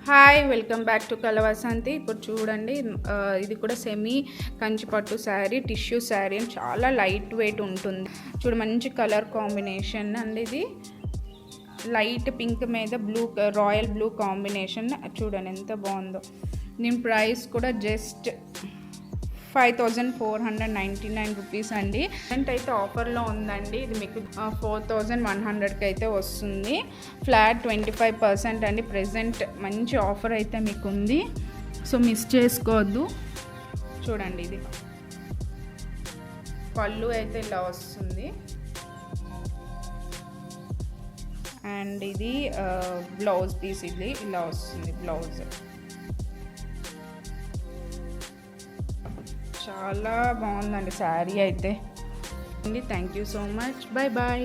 Hi welcome back to Kalavasanthi. ఇప్పుడు చూడండి, ఇది కూడా సెమీ కంచిపట్టు శారీ, టిష్యూ శారీ అని చాలా లైట్ వెయిట్ ఉంటుంది. చూడు మంచి కలర్ కాంబినేషన్ అండి. ఇది లైట్ పింక్ మీద బ్లూ, రాయల్ బ్లూ కాంబినేషన్. చూడండి ఎంత బాగుందో. దీని ప్రైస్ కూడా జస్ట్ 5499 రూపీస్ అండి. ప్రజెంట్ అయితే ఆఫర్లో ఉందండి. ఇది మీకు 4100కి అయితే వస్తుంది. ఫ్లాట్ 25% అండి. ప్రజెంట్ మంచి ఆఫర్ అయితే మీకు ఉంది, సో మిస్ చేసుకోవద్దు. చూడండి, ఇది పళ్ళు అయితే ఇలా వస్తుంది అండ్ ఇది బ్లౌజ్ పీస్, ఇది ఇలా వస్తుంది బ్లౌజ్. చాలా బాగుందండి శారీ అయితే. Thank you so much. Bye bye.